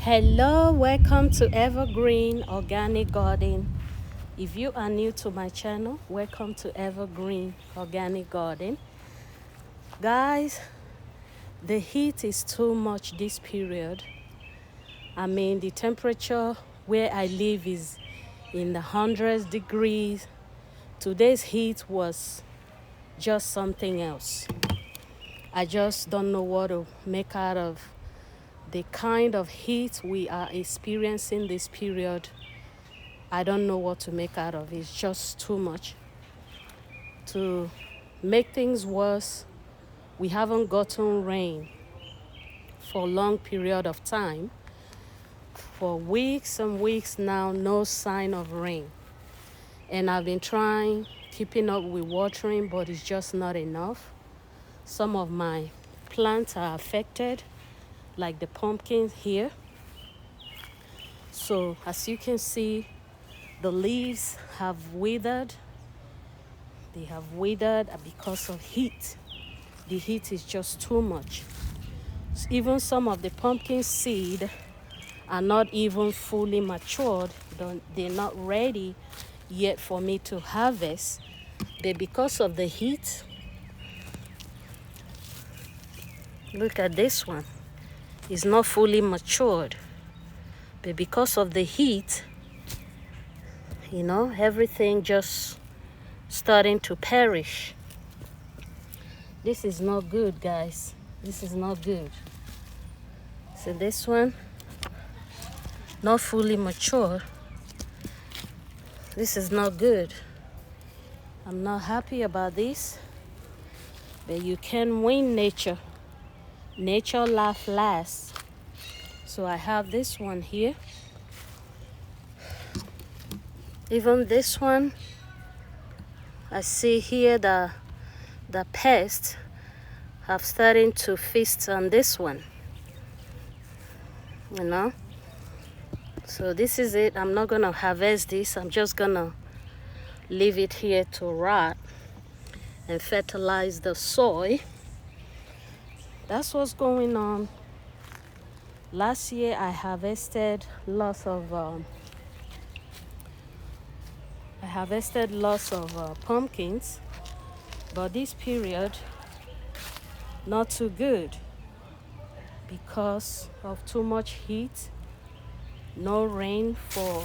Hello, welcome to Evergreen Organic Garden. If you are new to my channel, welcome to Evergreen Organic Garden. Guys, the heat is too much this period. I mean, the temperature where I live is in the hundreds degrees. Today's heat was just something else. I just don't know what to make out of the kind of heat we are experiencing this period. I don't know what to make out of it. It's just too much. To make things worse, we haven't gotten rain for a long period of time. For weeks and weeks now, no sign of rain. And I've been trying, keeping up with watering, but it's just not enough. Some of my plants are affected, like the pumpkins here. So as you can see, the leaves have withered. They have withered because of heat. The heat is just too much. Even some of the pumpkin seed are not even fully matured. They're not ready yet for me to harvest. But because of the heat, look at this one. It's not fully matured. But because of the heat, everything just starting to perish. This is not good, guys. This is not good. So this one, not fully mature. This is not good. I'm not happy about this. But you can win nature. Nature laughs last. So I have this one here. Even this one, I see here the pests have started to feast on this one. So this is it. I'm not gonna harvest this. I'm just gonna leave it here to rot and fertilize the soil. That's what's going on. Last year I harvested lots of pumpkins, but this period not too good because of too much heat. No rain for,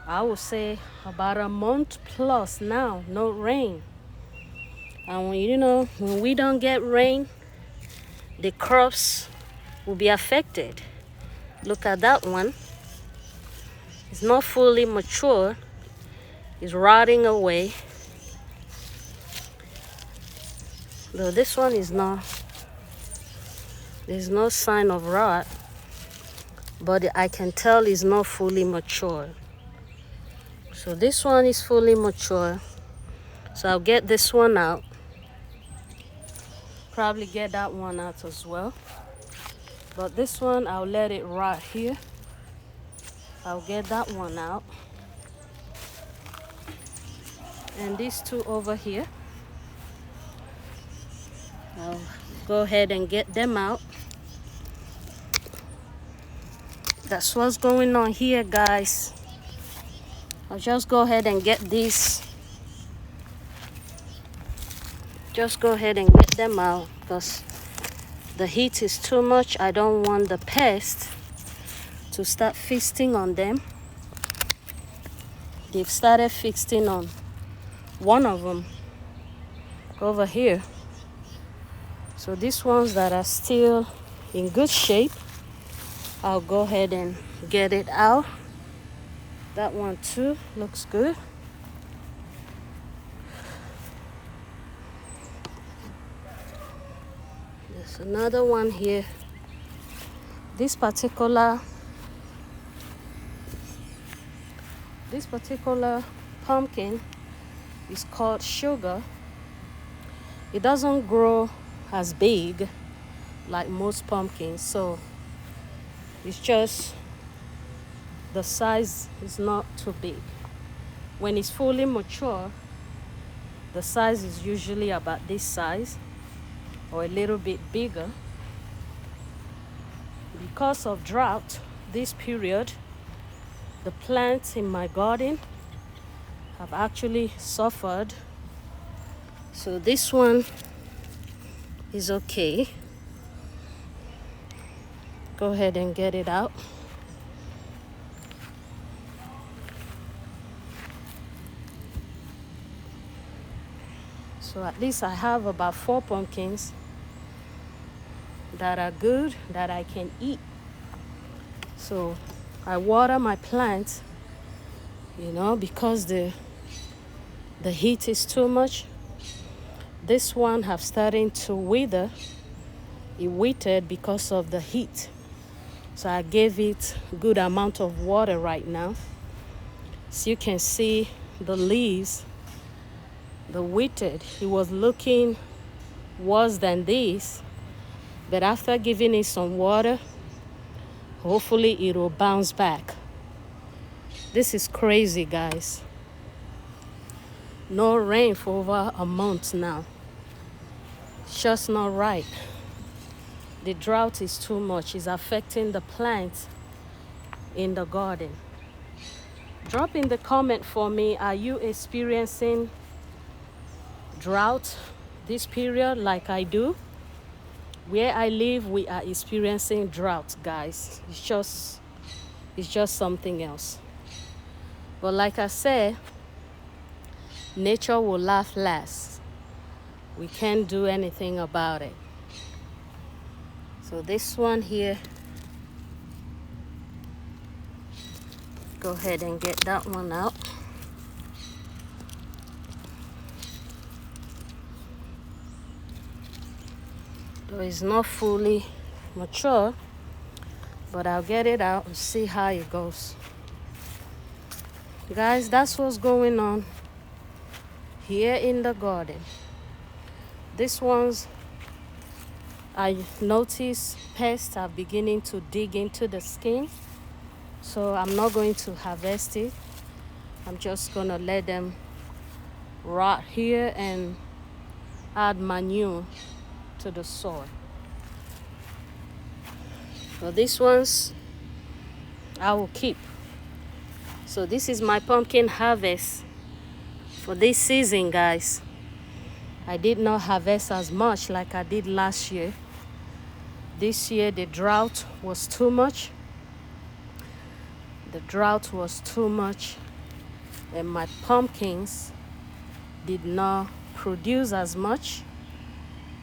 I would say, about a month plus now. No rain. And when we don't get rain, the crops will be affected. Look at that one. It's not fully mature. It's rotting away. Though this one is not, there's no sign of rot, but I can tell it's not fully mature. So this one is fully mature. So I'll get this one out. Probably get that one out as well. But this one, I'll let it rot here. I'll get that one out. And these two over here, I'll go ahead and get them out. That's what's going on here, guys. I'll just go ahead and get these. Just go ahead and get them out because the heat is too much. I don't want the pests to start feasting on them. They've started feasting on one of them over here. So these ones that are still in good shape, I'll go ahead and get it out. That one too looks good. There's another one here. This particular pumpkin is called sugar. It doesn't grow as big like most pumpkins, so it's just the size is not too big. When it's fully mature, the size is usually about this size or a little bit bigger because of drought this period, the plants in my garden have actually suffered. So this one is okay. Go ahead and get it out. So at least I have about 4 pumpkins that are good, that I can eat. So I water my plants, you know, because the heat is too much. This one have started to wither. It withered because of the heat. So I gave it a good amount of water right now. So you can see the leaves, the withered. It was looking worse than this, but after giving it some water, hopefully it will bounce back. This is crazy, guys. No rain for over a month now. It's just not right. The drought is too much. It's affecting the plants in the garden. Drop in the comment for me, are you experiencing drought this period like I do? Where I live, we are experiencing drought, guys. It's just something else. But like I said, nature will laugh last. We can't do anything about it. So this one here, go ahead and get that one out. Though it's not fully mature, but I'll get it out and see how it goes. Guys, that's what's going on here in the garden. These ones, I notice pests are beginning to dig into the skin. So I'm not going to harvest it. I'm just gonna let them rot here and add manure to the soil. So these ones I will keep. So this is my pumpkin harvest for this season, guys. I did not harvest as much like I did last year. This year the drought was too much. The drought was too much, and my pumpkins did not produce as much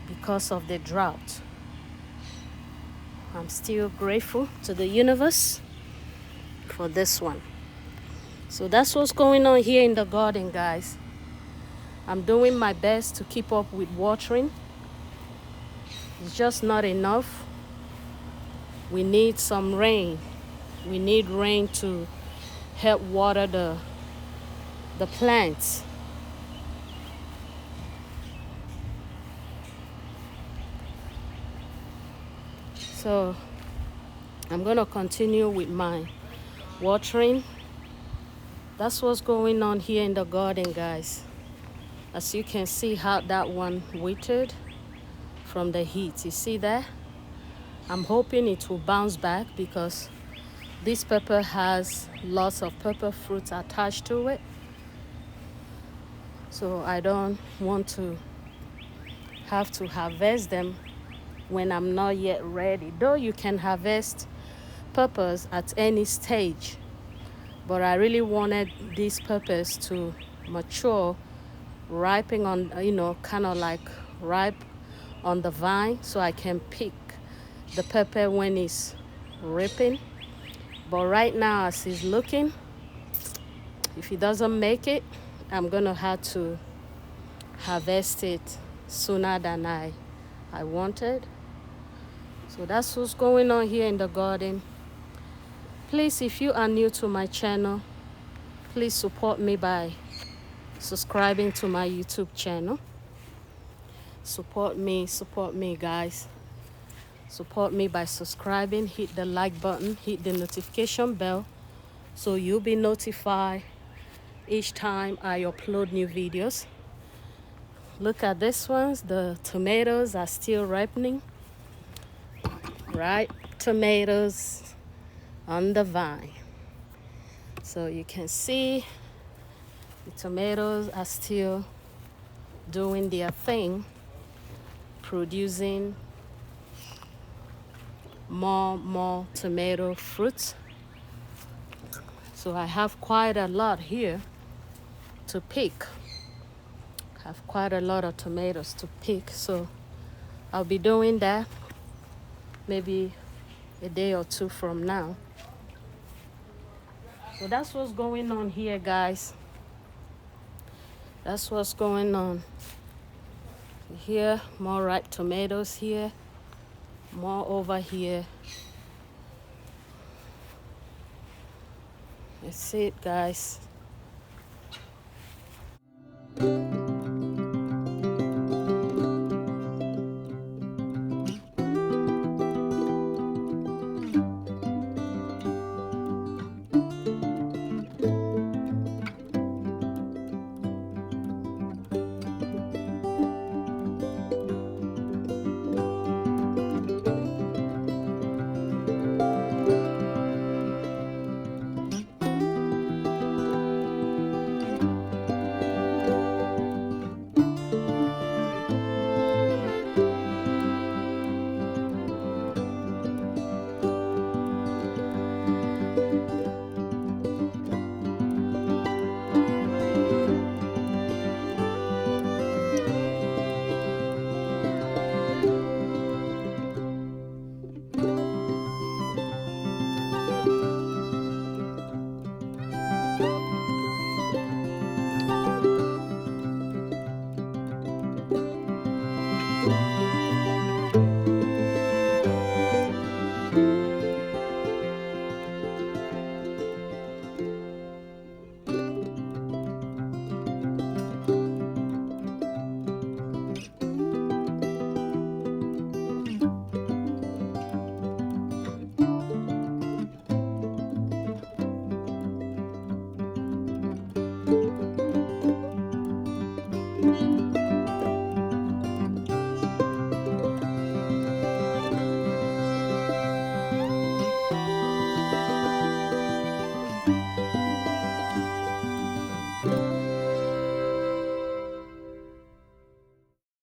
because of the drought. I'm still grateful to the universe for this one. So that's what's going on here in the garden, guys. I'm doing my best to keep up with watering. It's just not enough. We need some rain. We need rain to help water the plants. So I'm going to continue with my watering. That's what's going on here in the garden, guys. As you can see how that one withered from the heat. You see that? I'm hoping it will bounce back because this pepper has lots of pepper fruits attached to it. So I don't want to have to harvest them when I'm not yet ready. Though you can harvest peppers at any stage. But I really wanted these peppers to mature, ripen on, kind of like ripe on the vine, so I can pick the pepper when it's ripening. But right now, as it's looking, if it doesn't make it, I'm gonna have to harvest it sooner than I wanted. So that's what's going on here in the garden. Please, if you are new to my channel, please support me by subscribing to my YouTube channel. Support me, guys. Support me by subscribing, hit the like button, hit the notification bell so you'll be notified each time I upload new videos. Look at this ones, the tomatoes are still ripening, right? ripe tomatoes on the vine. So you can see the tomatoes are still doing their thing, producing more tomato fruits. So I have quite a lot here to pick. I have quite a lot of tomatoes to pick, so I'll be doing that maybe a day or two from now. So that's what's going on here, guys. That's what's going on here. More ripe tomatoes here, more over here. That's it, guys.